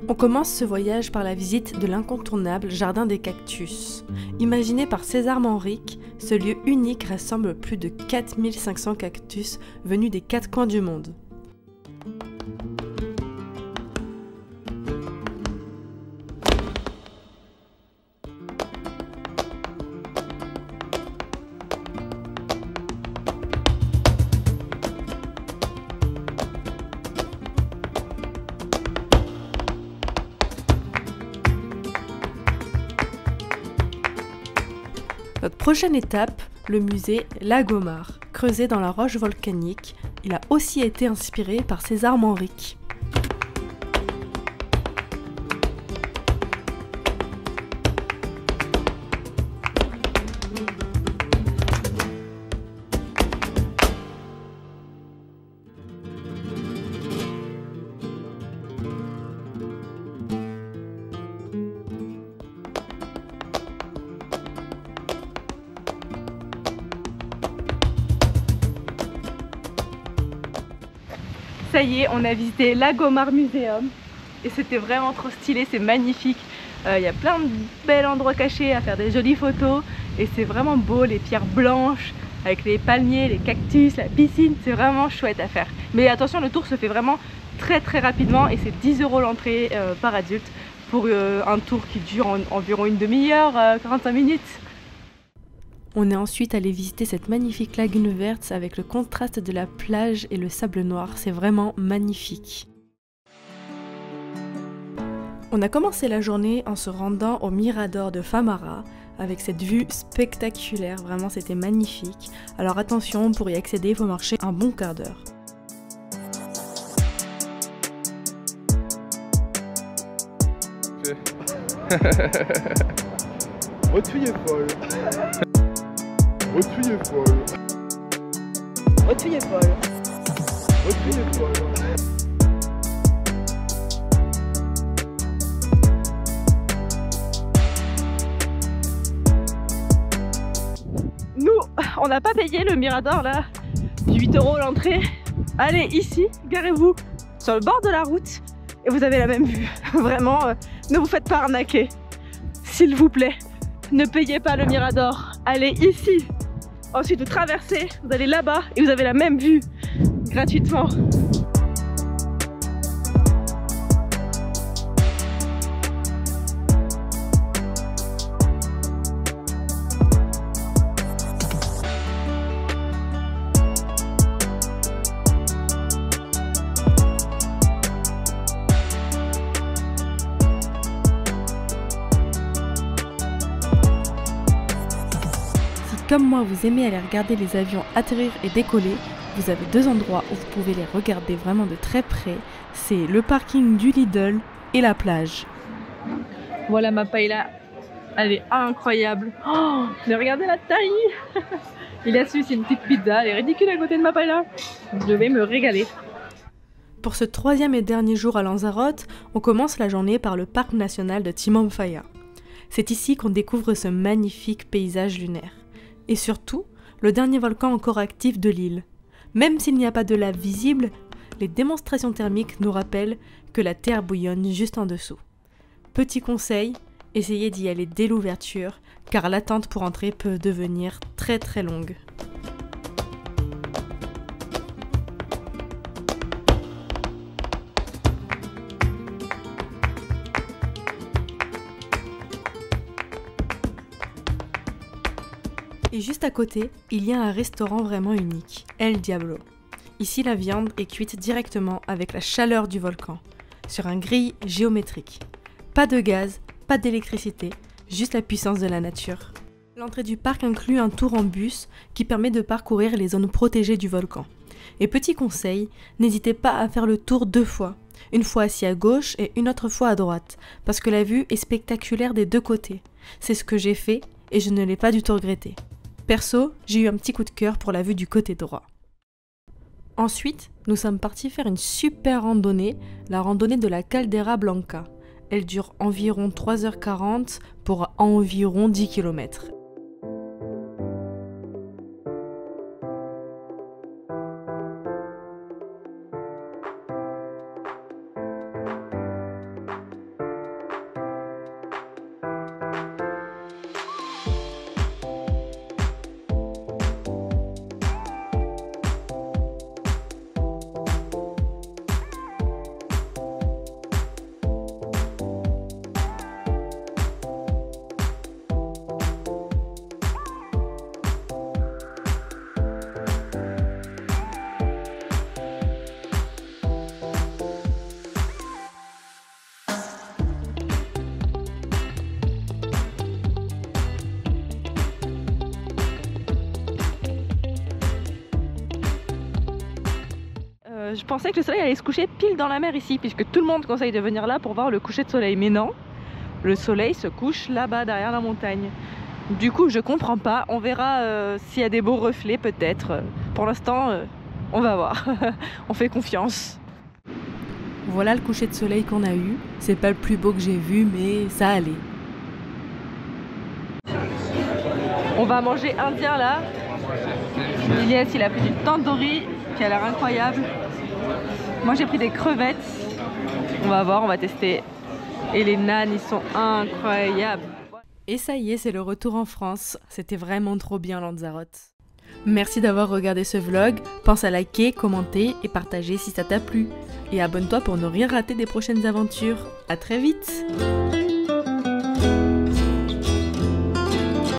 On commence ce voyage par la visite de l'incontournable Jardin des Cactus. Imaginé par César Manrique, ce lieu unique rassemble plus de 4500 cactus venus des 4 coins du monde. Notre prochaine étape, le musée Lagomar. Creusé dans la roche volcanique, il a aussi été inspiré par César Manrique. Ça y est, on a visité Lagomar Museum et c'était vraiment trop stylé, c'est magnifique. Il y a plein de bels endroits cachés à faire des jolies photos et c'est vraiment beau, les pierres blanches avec les palmiers, les cactus, la piscine, c'est vraiment chouette à faire. Mais attention, le tour se fait vraiment très rapidement et c'est 10 € l'entrée par adulte pour un tour qui dure environ une demi-heure, 45 minutes. On est ensuite allé visiter cette magnifique lagune verte avec le contraste de la plage et le sable noir, c'est vraiment magnifique. On a commencé la journée en se rendant au Mirador de Famara avec cette vue spectaculaire, vraiment c'était magnifique. Alors attention, pour y accéder, il faut marcher un bon quart d'heure. Votre fille est folle. Votre fille est folle. Votre fille est folle. Votre fille est folle. Nous, on n'a pas payé le Mirador là, 8 € l'entrée. Allez ici, garez-vous sur le bord de la route et vous avez la même vue. Vraiment, ne vous faites pas arnaquer. S'il vous plaît, ne payez pas le Mirador. Allez ici. Ensuite vous traversez, vous allez là-bas et vous avez la même vue gratuitement. Comme moi, vous aimez aller regarder les avions atterrir et décoller, vous avez 2 endroits où vous pouvez les regarder vraiment de très près. C'est le parking du Lidl et la plage. Voilà ma paella, elle est incroyable. Oh, mais regardez la taille. Il y a celui, c'est une petite pizza, elle est ridicule à côté de ma paella. Je vais me régaler. Pour ce 3e et dernier jour à Lanzarote, on commence la journée par le parc national de Timanfaya. C'est ici qu'on découvre ce magnifique paysage lunaire. Et surtout, le dernier volcan encore actif de l'île. Même s'il n'y a pas de lave visible, les démonstrations thermiques nous rappellent que la terre bouillonne juste en dessous. Petit conseil, essayez d'y aller dès l'ouverture, car l'attente pour entrer peut devenir très longue. Et juste à côté, il y a un restaurant vraiment unique, El Diablo. Ici, la viande est cuite directement avec la chaleur du volcan, sur un grill géométrique. Pas de gaz, pas d'électricité, juste la puissance de la nature. L'entrée du parc inclut un tour en bus qui permet de parcourir les zones protégées du volcan. Et petit conseil, n'hésitez pas à faire le tour 2 fois. Une fois assis à gauche et une autre fois à droite, parce que la vue est spectaculaire des 2 côtés. C'est ce que j'ai fait et je ne l'ai pas du tout regretté. Perso, j'ai eu un petit coup de cœur pour la vue du côté droit. Ensuite, nous sommes partis faire une super randonnée, la randonnée de la Caldera Blanca. Elle dure environ 3h40 pour environ 10 km. Je pensais que le soleil allait se coucher pile dans la mer ici, puisque tout le monde conseille de venir là pour voir le coucher de soleil. Mais non, le soleil se couche là-bas derrière la montagne. Du coup, je comprends pas. On verra s'il y a des beaux reflets peut-être. Pour l'instant, on va voir. On fait confiance. Voilà le coucher de soleil qu'on a eu. C'est pas le plus beau que j'ai vu, mais ça allait. On va manger indien là. Ilias, il a pris du tandoori qui a l'air incroyable. Moi j'ai pris des crevettes. On va voir, on va tester. Et les nanes, ils sont incroyables. Et ça y est, c'est le retour en France. C'était vraiment trop bien Lanzarote. Merci d'avoir regardé ce vlog. Pense à liker, commenter et partager si ça t'a plu. Et abonne-toi pour ne rien rater des prochaines aventures. À très vite!